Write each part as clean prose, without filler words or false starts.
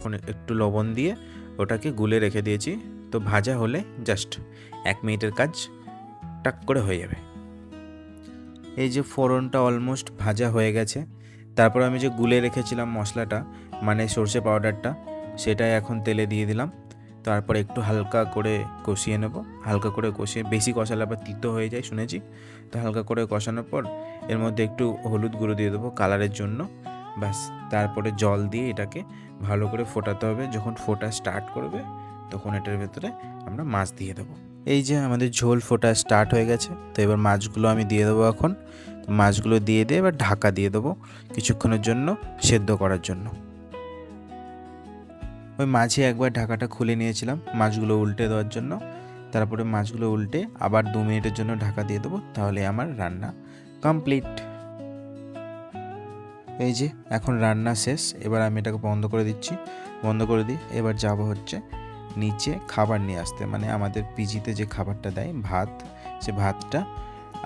এখন একটু লবণ দিয়ে ওটাকে গুলে রেখে দিয়েছি। তো ভাজা হলে জাস্ট 1 মিনিটের কাজ টাক করে হয়ে যাবে। এই যে ফোড়নটা অলমোস্ট ভাজা হয়ে গেছে। তারপর আমি যে গুলে রেখেছিলাম মশলাটা, মানে সর্ষে পাউডারটা, সেটাই এখন তেলে দিয়ে দিলাম। তারপর একটু হালকা করে কষিয়ে নেব। হালকা করে কষিয়ে, বেশি কষালে আবার তিতো হয়ে যায় শুনেছি। তো হালকা করে কষানোর পর এর মধ্যে একটু হলুদ গুঁড়ো দিয়ে দেবো কালারের জন্য। ব্যাস, তারপরে জল দিয়ে এটাকে ভালো করে ফোটাতে হবে। যখন ফোটা স্টার্ট করবে তখন এটার ভেতরে আমরা মাছ দিয়ে দেবো। এই যে আমাদের ঝোল ফোটা স্টার্ট হয়ে গেছে। তো এবার মাছগুলো আমি দিয়ে দেবো এখন। মাছগুলো দিয়ে এবার ঢাকা দিয়ে দেবো কিছুক্ষণের জন্য সেদ্ধ করার জন্য। ওই মাঝে একবার ঢাকাটা খুলে নিয়েছিলাম মাছগুলো উল্টে দেওয়ার জন্য। তারপরে মাছগুলো উল্টে আবার 2 মিনিটের জন্য ঢাকা দিয়ে দেবো, তাহলে আমার রান্না কমপ্লিট। এই যে এখন রান্না শেষ। এবার আমি এটাকে বন্ধ করে দিচ্ছি। বন্ধ করে দিই। এবার যাবো হচ্ছে নিচে খাবার নিয়ে আসতে, মানে আমাদের পিজিতে যে খাবারটা দেয় ভাত, সে ভাতটা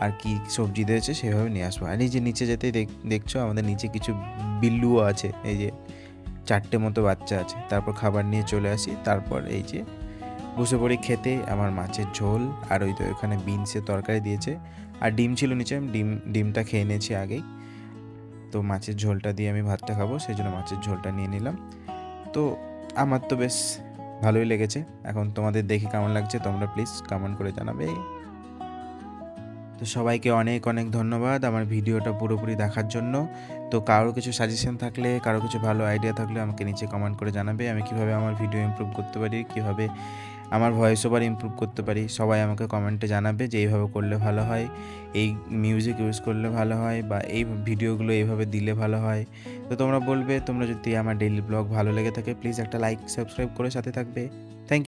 আর কি সবজি দিয়েছে সেভাবে নিয়ে আসবো। আর এই যে নিচে যেতেই দেখছো আমাদের নিচে কিছু বিল্লুও আছে, এই যে 4টে মতো বাচ্চা আছে। তারপর খাবার নিয়ে চলে আসি। তারপর এই যে বসে পড়ি খেতে। আমার মাছের ঝোল আর ওই তো ওখানে বিনসের তরকারি দিয়েছে, আর ডিম ছিল নিচে। আমি ডিমটা খেয়ে নিয়েছি আগেই। তো মাছের ঝোলটা দিয়ে আমি ভাতটা খাবো, সেই জন্য মাছের ঝোলটা নিয়ে নিলাম। তো আমার তো বেশ ভালোই লেগেছে। এখন তোমাদের দেখে কেমন লাগছে তোমরা প্লিজ কমেন্ট করে জানাবে। তো সবাইকে অনেক অনেক ধন্যবাদ আমার ভিডিওটা পুরোপুরি দেখার জন্য। তো কারো কিছু সাজেশন থাকলে, কারো কিছু ভালো আইডিয়া থাকলে আমাকে নিচে কমেন্ট করে জানাবে। আমি কিভাবে আমার ভিডিও ইমপ্রুভ করতে পারি, কিভাবে আমার ভয়েস ওভার ইমপ্রুভ করতে পারি, সবাই আমাকে কমেন্টে জানাবে যে এইভাবে করলে ভালো হয়, এই মিউজিক ইউজ করলে ভালো হয়, বা এই ভিডিওগুলো এইভাবে দিলে ভালো হয়। তো তোমরা বলবে। তোমরা যদি আমার ডেইলি ব্লগ ভালো লেগে থাকে প্লিজ একটা লাইক সাবস্ক্রাইব করে সাথে থাকবে। থ্যাংক